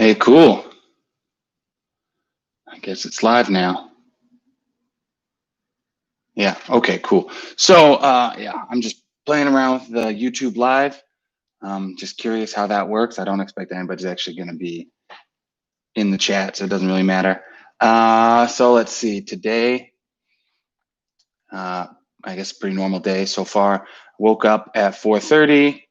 Hey, cool. I guess it's live now. Yeah. Okay, cool. So, yeah, I'm just playing around with the YouTube Live. Just curious how that works. I don't expect anybody's actually going to be in the chat, so it doesn't really matter. So let's see. Today, I guess pretty normal day so far. Woke up at 4:30,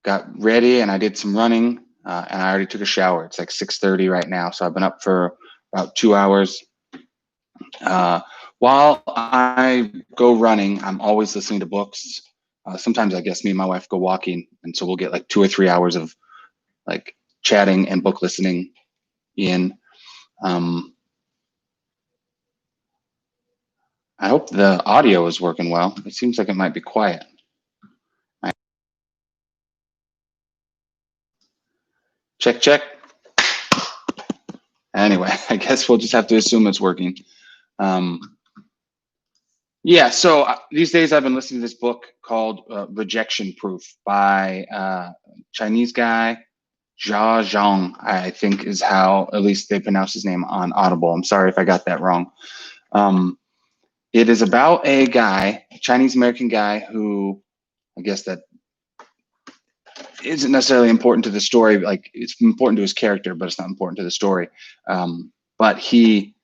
got ready, and I did some running, and I already took a shower. It's like 6:30 right now, so I've been up for about 2 hours. While I go running, I'm always listening to books. Sometimes I guess me and my wife go walking, and so we'll get like 2 or 3 hours of like chatting and book listening in. I hope the audio is working well. It seems like it might be quiet. Check, check. Anyway, I guess we'll just have to assume it's working. Yeah, so these days I've been listening to this book called Rejection Proof by a Chinese guy, Jia Zhang, I think is how at least they pronounce his name on Audible. I'm sorry if I got that wrong. It is about a guy, a Chinese American guy who I guess that isn't necessarily important to the story. Like it's important to his character, but it's not important to the story. But he,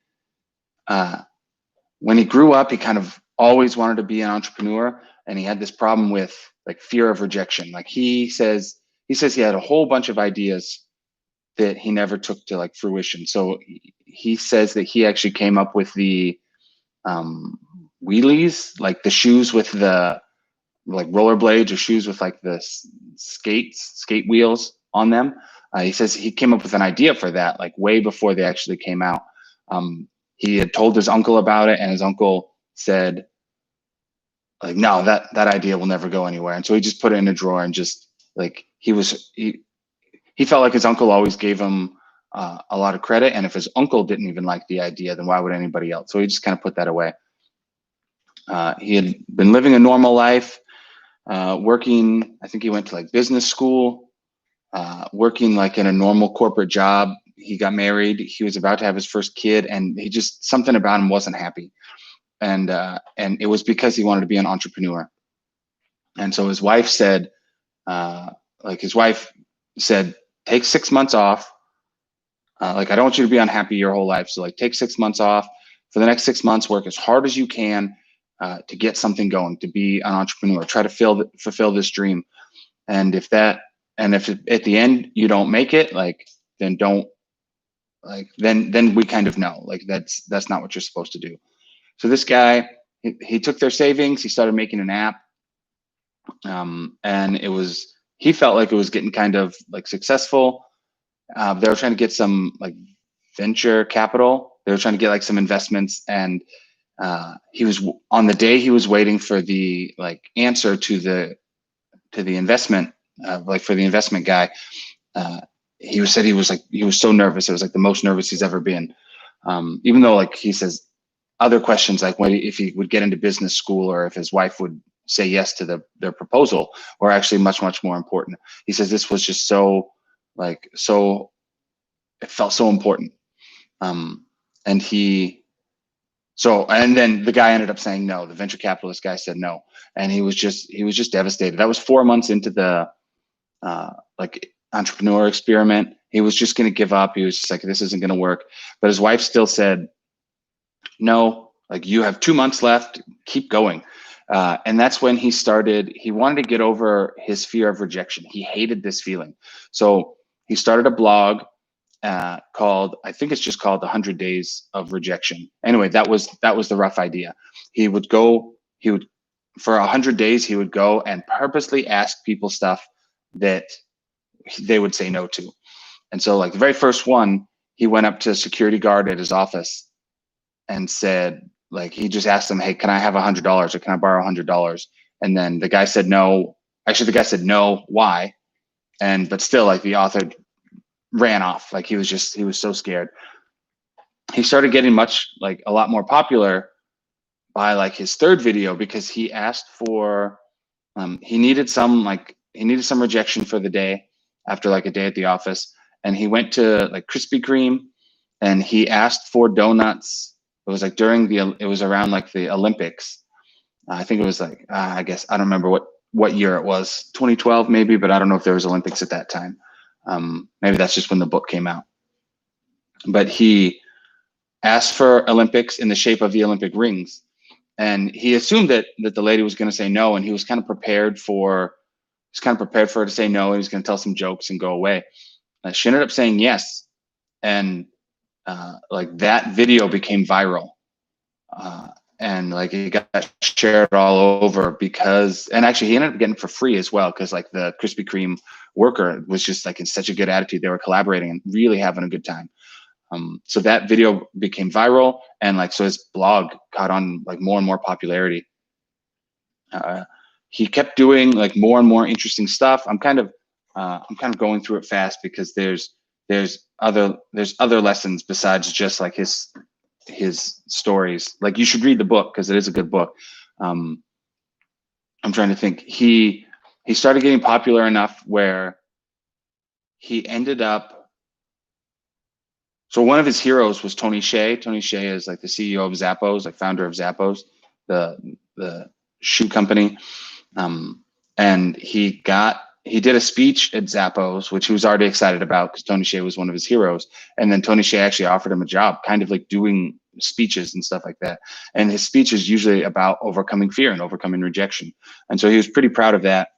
when he grew up, he kind of always wanted to be an entrepreneur, and he had this problem with like fear of rejection. Like he says he had a whole bunch of ideas that he never took to like fruition. So he says that he actually came up with the wheelies, like the shoes with the like rollerblades or shoes with like the skate wheels on them. He says he came up with an idea for that like way before they actually came out. He had told his uncle about it, and his uncle said, like, no, that idea will never go anywhere. And so he just put it in a drawer and just like he felt like his uncle always gave him a lot of credit, and if his uncle didn't even like the idea, then why would anybody else? So he just kind of put that away. He had been living a normal life, working. I think he went to like business school, working like in a normal corporate job. He got married. He was about to have his first kid, and he just something about him wasn't happy, and it was because he wanted to be an entrepreneur. And so his wife said, take 6 months off. Like, I don't want you to be unhappy your whole life. So like take 6 months off. For the next 6 months, work as hard as you can to get something going, to be an entrepreneur. Try to fulfill this dream. And if at the end you don't make it, like then don't like then we kind of know like that's not what you're supposed to do. So this guy, he took their savings, he started making an app, and he felt like it was getting kind of like successful. They were trying to get some like venture capital. They were trying to get like some investments, and he was on the day he was waiting for the like answer to the investment, like for the investment guy. He was so nervous. It was like the most nervous he's ever been. Even though like he says other questions like if he would get into business school or if his wife would say yes to their proposal were actually much more important. He says this was just so it felt so important. And then the guy ended up saying no. The venture capitalist guy said no, and he was just devastated. That was 4 months into the like entrepreneur experiment. He was just going to give up. He was just like, this isn't going to work. But his wife still said, no, like you have 2 months left, keep going. And that's when he wanted to get over his fear of rejection. He hated this feeling. So he started a blog called, I think it's just called The 100 Days of Rejection. Anyway, that was the rough idea. For 100 days, he would go and purposely ask people stuff that they would say no to. And so like the very first one, he went up to a security guard at his office and said, like, he just asked him, hey, can I have $100 or can I borrow $100? And then the guy said no. Actually, the guy said no. Why? But still, like, the author ran off. Like, he was so scared. He started getting a lot more popular by like his third video because he asked for, he needed some rejection for the day after like a day at the office. and he went to like Krispy Kreme, and he asked for donuts. It was like it was around like the Olympics. I think it was like, I guess, I don't remember what year it was, 2012 maybe, but I don't know if there was Olympics at that time. Maybe that's just when the book came out. But he asked for Olympics in the shape of the Olympic rings. And he assumed that the lady was going to say no, and he was kind of prepared for her to say no, and he was going to tell some jokes and go away. She ended up saying yes, and like that video became viral, and like it got shared all over because, and actually he ended up getting it for free as well, because like the Krispy Kreme worker was just like in such a good attitude. They were collaborating and really having a good time. So that video became viral, and like, so his blog caught on like more and more popularity. He kept doing like more and more interesting stuff. I'm kind of going through it fast because there's other lessons besides just like his stories. Like, you should read the book because it is a good book. I'm trying to think. He started getting popular enough where he ended up. So one of his heroes was Tony Hsieh. Tony Hsieh is like the CEO of Zappos, like founder of Zappos, the shoe company. And he did a speech at Zappos, which he was already excited about because Tony Hsieh was one of his heroes. And then Tony Hsieh actually offered him a job, kind of like doing speeches and stuff like that. And his speech is usually about overcoming fear and overcoming rejection. And so he was pretty proud of that.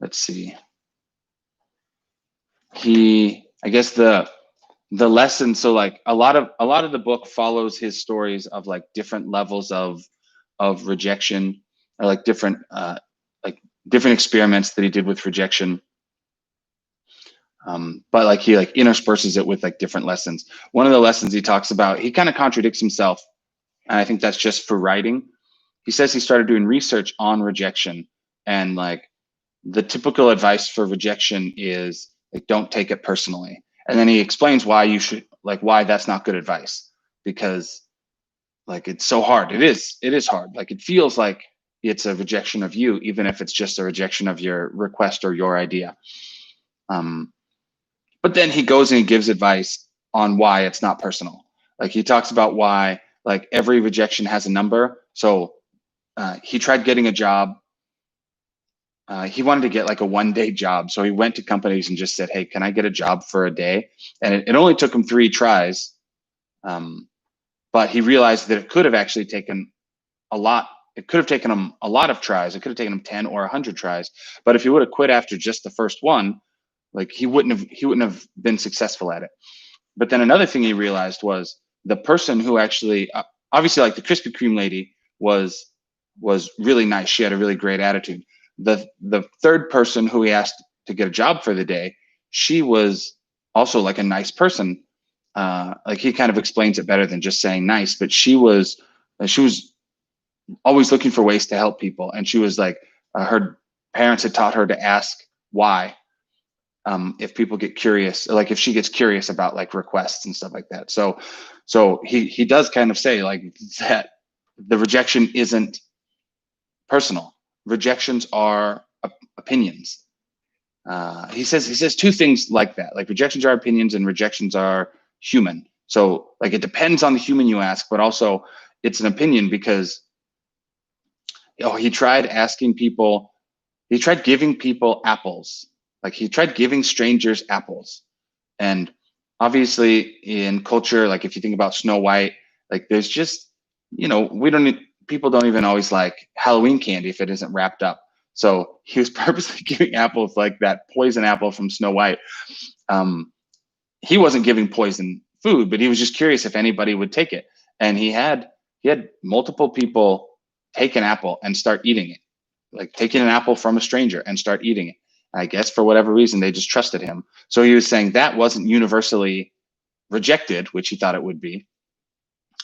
Let's see. I guess the lesson, so like a lot of the book follows his stories of like different levels of rejection, or like different experiments that he did with rejection. But like he like intersperses it with like different lessons. One of the lessons he talks about, he kind of contradicts himself, and I think that's just for writing. He says he started doing research on rejection, and like the typical advice for rejection is like, don't take it personally. And then he explains why why that's not good advice, because like it's so hard. It is hard. Like it feels like it's a rejection of you, even if it's just a rejection of your request or your idea. But then he goes and he gives advice on why it's not personal. Like he talks about why like every rejection has a number. So he tried getting a job. He wanted to get like a one-day job. So he went to companies and just said, hey, can I get a job for a day? And it only took him 3 tries. But he realized that it could have actually taken a lot. It could have taken him a lot of tries. It could have taken him 10 or 100 tries. But if he would have quit after just the first one, like he wouldn't have been successful at it. But then another thing he realized was the person who actually, obviously like the Krispy Kreme lady was really nice. She had a really great attitude. The third person who he asked to get a job for the day, she was also like a nice person. Like he kind of explains it better than just saying nice, but she was always looking for ways to help people. And she was like, her parents had taught her to ask why, if people get curious, like if she gets curious about like requests and stuff like that. So he does kind of say like that the rejection isn't personal. Rejections are opinions. He says 2 things like that, like rejections are opinions and rejections are human. So like it depends on the human you ask, but also it's an opinion because he tried giving people apples. Like he tried giving strangers apples. And obviously in culture, like if you think about Snow White, like there's just, people don't even always like Halloween candy if it isn't wrapped up. So he was purposely giving apples like that poison apple from Snow White. He wasn't giving poison food, but he was just curious if anybody would take it. And he had multiple people take an apple and start eating it, like taking an apple from a stranger and start eating it. I guess for whatever reason, they just trusted him. So he was saying that wasn't universally rejected, which he thought it would be.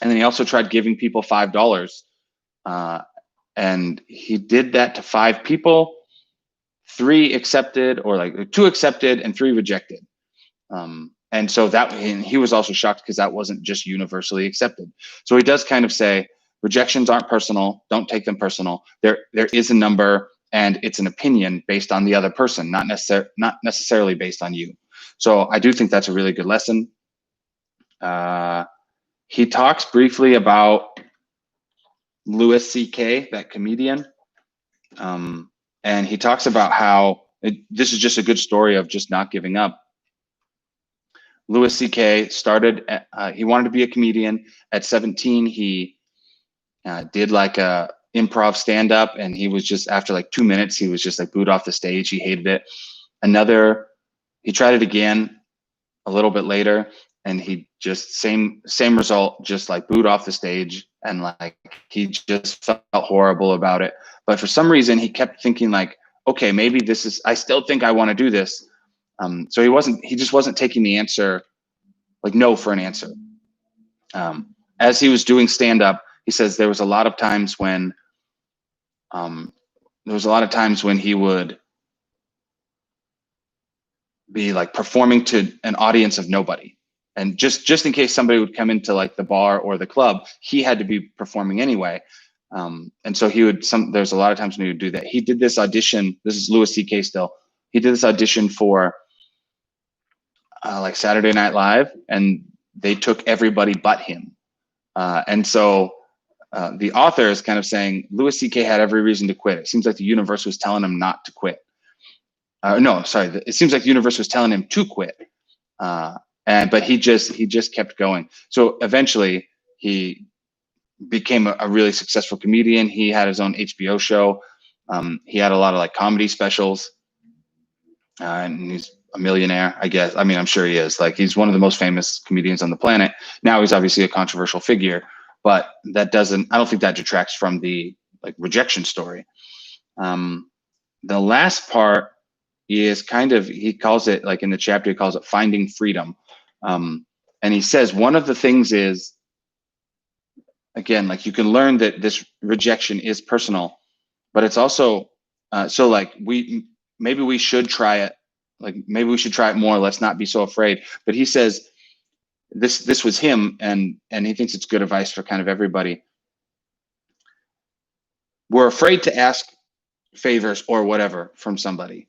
And then he also tried giving people $5. And he did that to 5 people, 3 accepted, or like 2 accepted and 3 rejected. And so and he was also shocked because that wasn't just universally accepted. So he does kind of say rejections aren't personal. Don't take them personal. There is a number. and it's an opinion based on the other person, not necessarily based on you. So I do think that's a really good lesson. He talks briefly about Louis C.K., that comedian. And he talks about how this is just a good story of just not giving up. Louis C.K. started, he wanted to be a comedian. At 17, he did like a improv stand-up, and he was just, after like 2 minutes, he was just like booed off the stage. He hated it. He tried it again a little bit later, and he just, same result, just like booed off the stage, and like he just felt horrible about it. But for some reason, he kept thinking like, okay, maybe this is, I still think I want to do this. So he just wasn't taking the answer, like no for an answer. As he was doing stand-up, he says there was a lot of times when he would be like performing to an audience of nobody. And just in case somebody would come into like the bar or the club, he had to be performing anyway. And so there's a lot of times when he would do that. He did this audition. This is Louis C.K. still. He did this audition for like Saturday Night Live, and they took everybody but him. And so the author is kind of saying Louis C.K. had every reason to quit. It seems like the universe was telling him not to quit. No, sorry. It seems like the universe was telling him to quit. But he just kept going. So eventually he became a really successful comedian. He had his own HBO show. He had a lot of like comedy specials, and he's a millionaire, I guess. I mean, I'm sure he is. Like, he's one of the most famous comedians on the planet. Now he's obviously a controversial figure, but I don't think that detracts from the like rejection story. The last part is kind of, he calls it, like in the chapter, he calls it finding freedom. And he says one of the things is, again, like you can learn that this rejection is personal, but it's also, so like maybe we should try it. Like maybe we should try it more. Let's not be so afraid. But he says this was him, and he thinks it's good advice for kind of everybody. We're afraid to ask favors or whatever from somebody,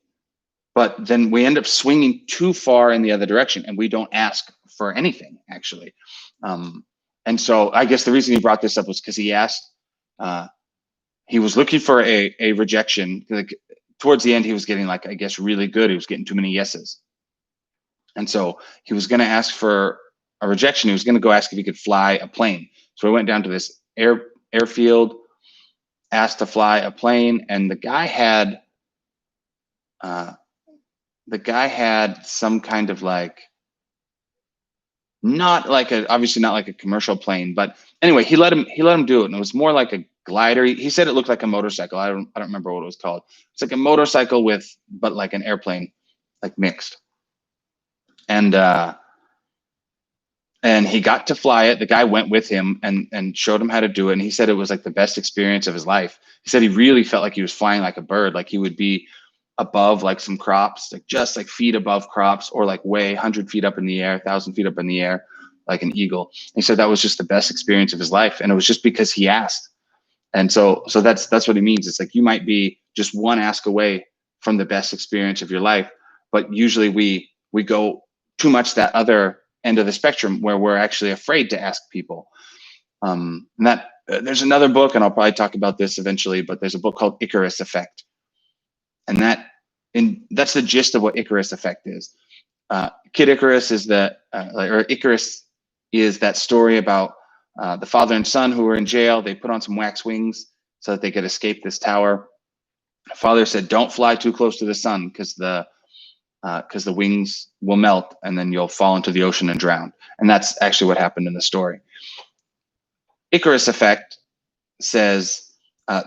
but then we end up swinging too far in the other direction, and we don't ask for anything actually. And so I guess the reason he brought this up was because he asked, he was looking for a rejection. Like towards the end, he was getting like, I guess, really good. He was getting too many yeses. And so he was going to ask for a rejection. He was going to go ask if he could fly a plane. So he went down to this airfield, asked to fly a plane, and the guy had some kind of like, obviously not like a commercial plane, but anyway, he let him do it, and it was more like a glider. He said it looked like a motorcycle. I don't remember what it was called. It's like a motorcycle but like an airplane, like mixed. And he got to fly it. The guy went with him and showed him how to do it. And he said it was like the best experience of his life. He said he really felt like he was flying like a bird, like he would be above like some crops, like just like feet above crops, or like way 100 feet up in the air, 1,000 feet up in the air, like an eagle. He said that was just the best experience of his life. And it was just because he asked. And so that's what he means. It's like you might be just one ask away from the best experience of your life, but usually we go too much that other end of the spectrum where we're actually afraid to ask people. And there's another book, and I'll probably talk about this eventually, but there's a book called Icarus Effect. And that's the gist of what Icarus Effect is. Kid Icarus is Icarus is that story about the father and son who were in jail. They put on some wax wings so that they could escape this tower. The father said, "Don't fly too close to the sun because the wings will melt and then you'll fall into the ocean and drown." And that's actually what happened in the story. Icarus Effect says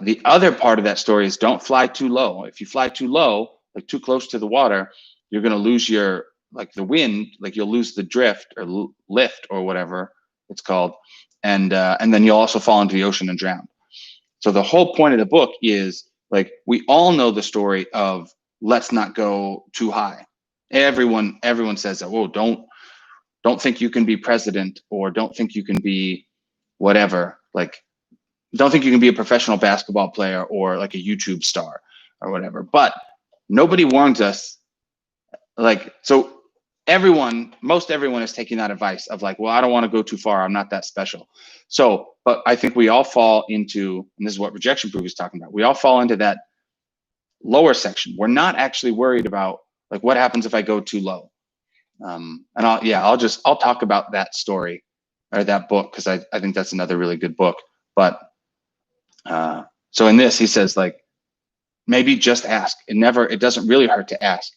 the other part of that story is don't fly too low. If you fly too low, like too close to the water, you're going to lose the wind, like you'll lose the drift or lift or whatever it's called. And then you'll also fall into the ocean and drown. So the whole point of the book is like, we all know the story of let's not go too high. Everyone says that, "Whoa, don't think you can be president," or "Don't think you can be whatever." Like, don't think you can be a professional basketball player or like a YouTube star. or whatever. But nobody warns us. Like, so most everyone is taking that advice of like, well, I don't want to go too far. I'm not that special. So, but I think we all fall into, and this is what Rejection Proof is talking about. We all fall into that lower section. We're not actually worried about like what happens if I go too low. And I'll talk about that story or that book, because I think that's another really good book. But so in this, he says like, maybe just ask. It doesn't really hurt to ask.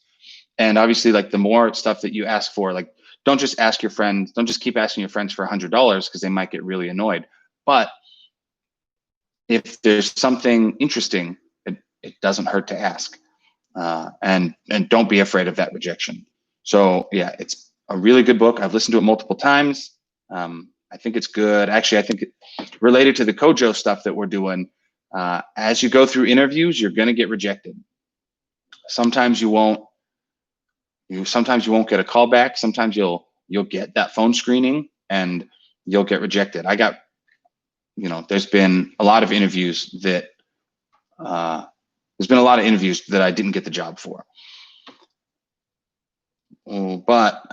And obviously, like the more stuff that you ask for, like don't just ask your friends, don't just keep asking your friends for $100 because they might get really annoyed. But if there's something interesting, it doesn't hurt to ask. And don't be afraid of that rejection. So yeah, it's a really good book. I've listened to it multiple times. I think it's good. Actually, I think related to the Kojo stuff that we're doing, as you go through interviews, you're going to get rejected. Sometimes you won't get a call back. Sometimes you'll get that phone screening and you'll get rejected. There's been a lot of interviews that I didn't get the job for. But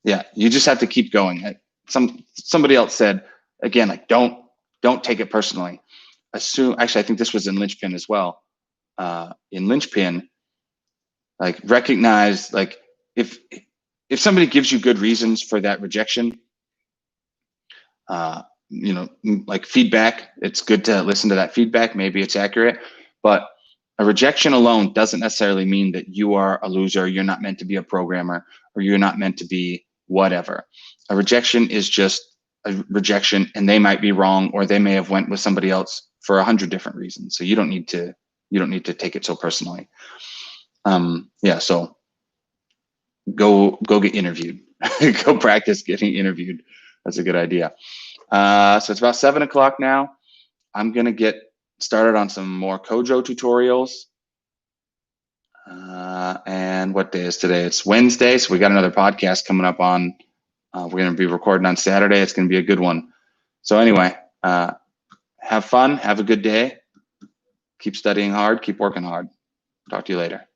yeah, you just have to keep going. Somebody else said again, like don't take it personally. Actually, I think this was in Linchpin as well. In Linchpin, like recognize like if somebody gives you good reasons for that rejection, like feedback, it's good to listen to that feedback. Maybe it's accurate, but a rejection alone doesn't necessarily mean that you are a loser, you're not meant to be a programmer, or you're not meant to be whatever. A rejection is just a rejection, and they might be wrong, or they may have went with somebody else for 100 different reasons. So you don't need to take it so personally. So go get interviewed. Go practice getting interviewed. That's a good idea. So it's about 7 o'clock now. I'm gonna get started on some more Kojo tutorials. And what day is today? It's Wednesday, so we got another podcast coming up on. We're gonna be recording on Saturday. It's gonna be a good one. So anyway, have fun. Have a good day. Keep studying hard. Keep working hard. Talk to you later.